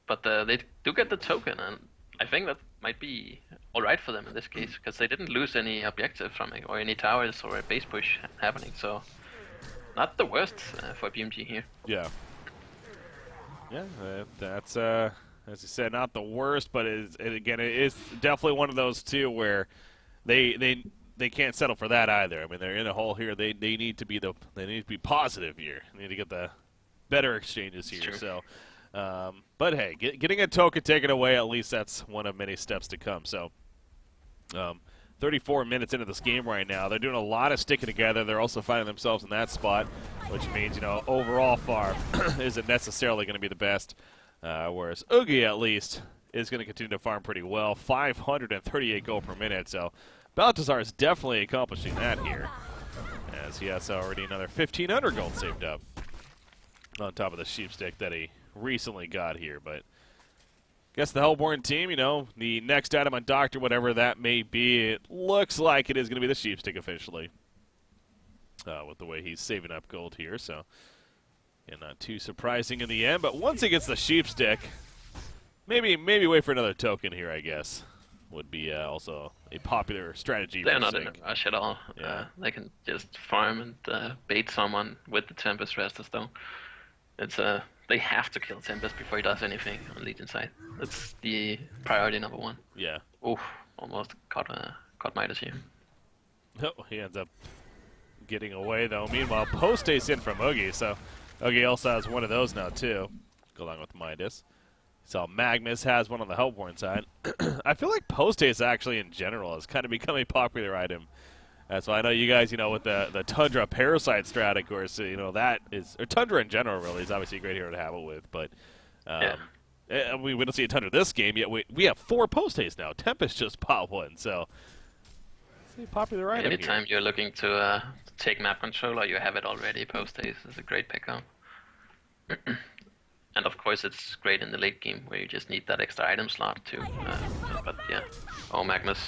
But they do get the token, and I think that might be alright for them in this case, because they didn't lose any objective from it, or any towers, or a base push happening, so not the worst for BMG here. Yeah. Yeah, that's, as you said, not the worst, but it is definitely one of those, too, where they can't settle for that either. I mean, they're in a hole here. They need to be positive here. They need to get the better exchanges here. So, but hey, getting a token taken away, at least that's one of many steps to come. So, 34 minutes into this game right now. They're doing a lot of sticking together. They're also finding themselves in that spot, which means, you know, overall farm isn't necessarily going to be the best. Whereas Oogie, at least, is going to continue to farm pretty well. 538 gold per minute. So, Baltazar is definitely accomplishing that here, as he has already another 1,500 gold saved up on top of the sheepstick that he recently got here. But I guess the Hellborn team, you know, the next item on Doctor, whatever that may be, it looks like it is going to be the sheepstick officially, with the way he's saving up gold here. So, yeah, not too surprising in the end. But once he gets the sheepstick, maybe wait for another token here, I guess. Would be also a popular strategy. They're not in a rush at all. Yeah. They can just farm and bait someone with the Tempest Reststone. It's they have to kill Tempest before he does anything on Legion side. That's the priority number 1. Yeah. Oof, almost caught Midas here. Oh, he ends up getting away though. Meanwhile, post haste in from Oogie, so Oogie also has one of those now too, along with Midas. So Magnus has one on the Hellborn side. I feel like post haste actually in general has kind of become a popular item. So I know you guys, you know, with the Tundra Parasite strat, of course, you know, that is, or Tundra in general really is obviously a great hero to have it with, but we don't see a Tundra this game yet. We have 4 post haste now. Tempest just bought one, so Pretty popular item Anytime here. you're looking to take map control or you have it already, post haste is a great pickup. And of course, it's great in the late game where you just need that extra item slot too. But yeah, oh Magnus.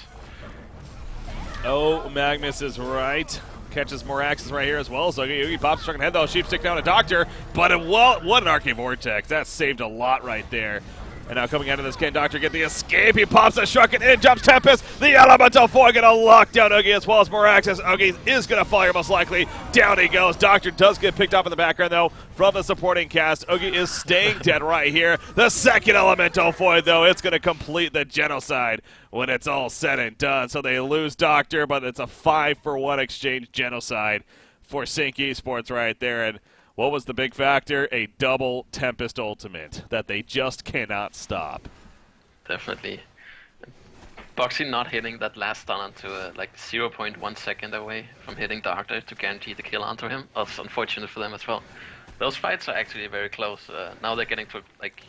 Oh, Magnus is right. Catches more axes right here as well. So he pops struck in head though. Sheep stick down a Doctor, but what an Arcane Vortex. That saved a lot right there. And now coming out of this, can Doctor get the escape? He pops a Shrunken in, jumps Tempest. The Elemental Void gonna lock down Oogie as well as Moraxis. Oogie is gonna fire most likely. Down he goes. Doctor does get picked up in the background though from the supporting cast. Oogie is staying dead right here. The second Elemental Void though, it's gonna complete the genocide when it's all said and done. So they lose Doctor, but it's a 5-for-1 exchange genocide for Sync Esports right there. And what was the big factor? A double Tempest ultimate that they just cannot stop. Definitely. Boxy not hitting that last stun onto like 0.1 second away from hitting Doctor to guarantee the kill onto him. That's unfortunate for them as well. Those fights are actually very close. Now they're getting to like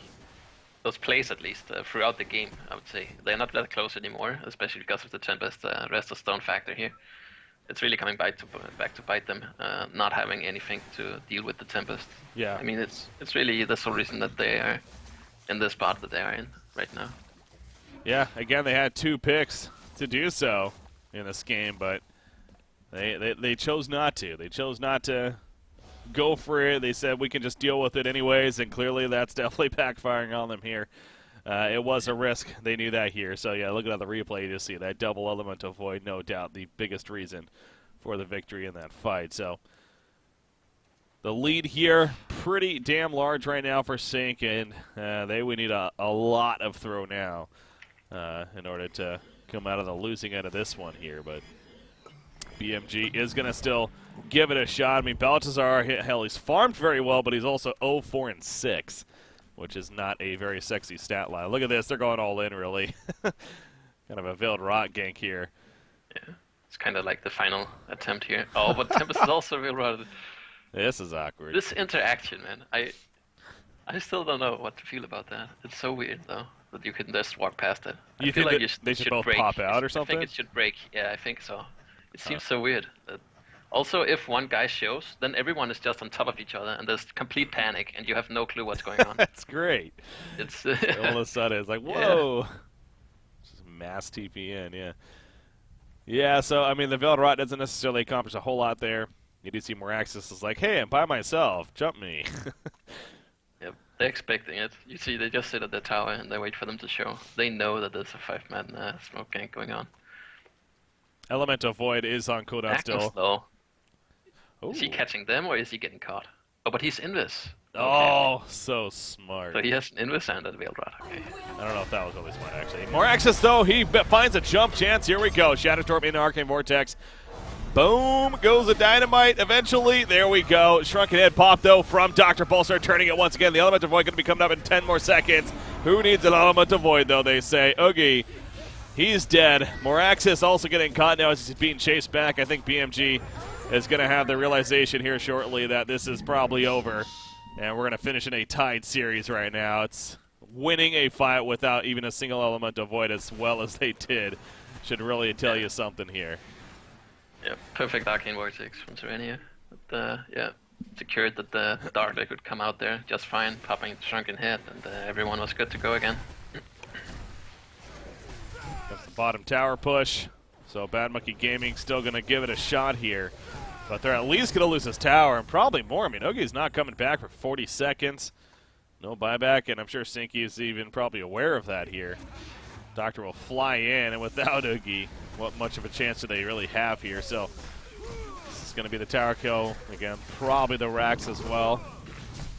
those plays at least throughout the game. I would say they're not that close anymore, especially because of the Tempest rest of stone factor here. It's really coming back to bite them, not having anything to deal with the Tempest. Yeah. I mean, it's really the sole reason that they are in the spot that they are in right now. Yeah, again, they had 2 picks to do so in this game, but they chose not to. They chose not to go for it. They said we can just deal with it anyways, and clearly that's definitely backfiring on them here. It was a risk. They knew that here. So, yeah, looking at the replay, you just see that double Elemental Void, no doubt the biggest reason for the victory in that fight. So, the lead here, pretty damn large right now for Sync, and they would need a lot of throw now in order to come out of the losing end of this one here. But BMG is going to still give it a shot. I mean, Baltazar, hell, he's farmed very well, but he's also 0-4-6. Which is not a very sexy stat line. Look at this. They're going all in, really. Kind of a veiled rot gank here. Yeah, it's kind of like the final attempt here. Oh, but Tempest is also veiled rot. This is awkward. This interaction, man. I still don't know what to feel about that. It's so weird, though, that you can just walk past it. You feel think like that they should both break. pop out or something? I think it should break. Yeah, I think so. It seems so weird. Also, if one guy shows, then everyone is just on top of each other, and there's complete panic, and you have no clue what's going on. That's great. It's all of a sudden, it's like, whoa. Yeah. Just mass TPN, yeah. Yeah, so, I mean, the Veiled Rot doesn't necessarily accomplish a whole lot there. You do see Moraxis is like, hey, I'm by myself. Jump me. Yep, they're expecting it. You see, they just sit at the tower, and they wait for them to show. They know that there's a 5-man smoke gank going on. Elemental Void is on cooldown still. Though. Ooh. Is he catching them or is he getting caught? Oh, but he's invis. Okay. Oh, so smart. So he has an invis and a Veiled Rot. Okay. I don't know if that was really smart, actually. Moraxis, though, he finds a jump chance. Here we go. Shatterstorm into Arcane Vortex. Boom goes the dynamite. Eventually, there we go. Shrunken Head pop, though, from Dr. Pulsar, turning it once again. The Elemental Void going to be coming up in 10 more seconds. Who needs an Elemental Void, though, they say. Oogie, he's dead. Moraxis also getting caught now as he's being chased back. I think BMG is going to have the realization here shortly that this is probably over. And we're going to finish in a tied series right now. It's winning a fight without even a single Elemental Void as well as they did. Should really tell you something here. Yeah, perfect Arcane Vortex from Serenia. But, yeah, secured that the Darkler could come out there just fine, popping Shrunken Head, and everyone was good to go again. That's the bottom tower push. So Bad Monkey Gaming still going to give it a shot here. But they're at least going to lose this tower, and probably more. I mean, Oogie's not coming back for 40 seconds. No buyback, and I'm sure Sinky is even probably aware of that here. Doctor will fly in, and without Oogie, what much of a chance do they really have here? So this is going to be the tower kill. Again, probably the racks as well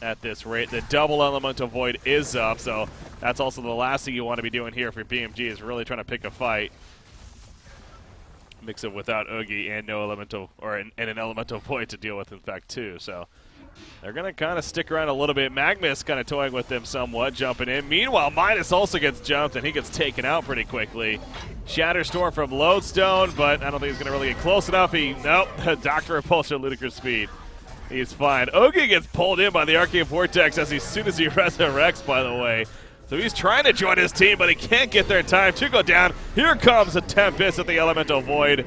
at this rate. The double Elemental Void is up, so that's also the last thing you want to be doing here for BMG is really trying to pick a fight. Mix it without Oogie and no Elemental, or and an Elemental Void to deal with, in fact, too. So they're going to kind of stick around a little bit. Magnus kind of toying with them somewhat, jumping in. Meanwhile, Midas also gets jumped, and he gets taken out pretty quickly. Shatterstorm from Lodestone, but I don't think he's going to really get close enough. Nope, Doctor Repulsion, ludicrous speed. He's fine. Oogie gets pulled in by the Arcane Vortex as soon as he resurrects, by the way. So he's trying to join his team, but he can't get there in time to go down. Here comes a Tempest at the Elemental Void.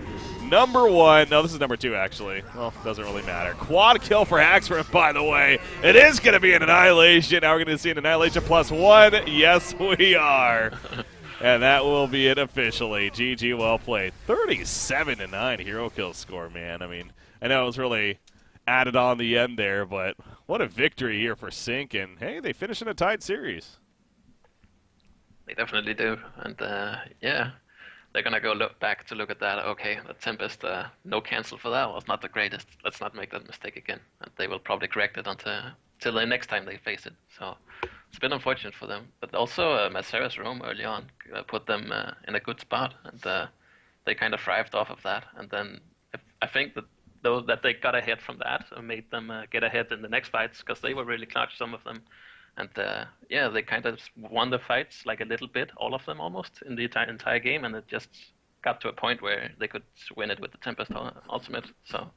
Number 1. No, this is number 2, actually. Well, doesn't really matter. Quad kill for Haxford, by the way. It is going to be an Annihilation. Now we're going to see an Annihilation +1. Yes, we are. And that will be it officially. GG, well played. 37-9 hero kill score, man. I mean, I know it was really added on the end there, but what a victory here for Sync. And, hey, they finish in a tied series. They definitely do. And, yeah, they're going to go back to look at that. Okay, the Tempest, no cancel for that was not the greatest. Let's not make that mistake again. And they will probably correct it until the next time they face it. So it's a bit unfortunate for them. But also, Masera's roam early on put them in a good spot. And they kind of thrived off of that. And then I think that they got ahead from that made them get ahead in the next fights because they were really clutch, some of them. And yeah, they kind of won the fights like a little bit, all of them almost, in the entire game, and it just got to a point where they could win it with the Tempest ultimate. So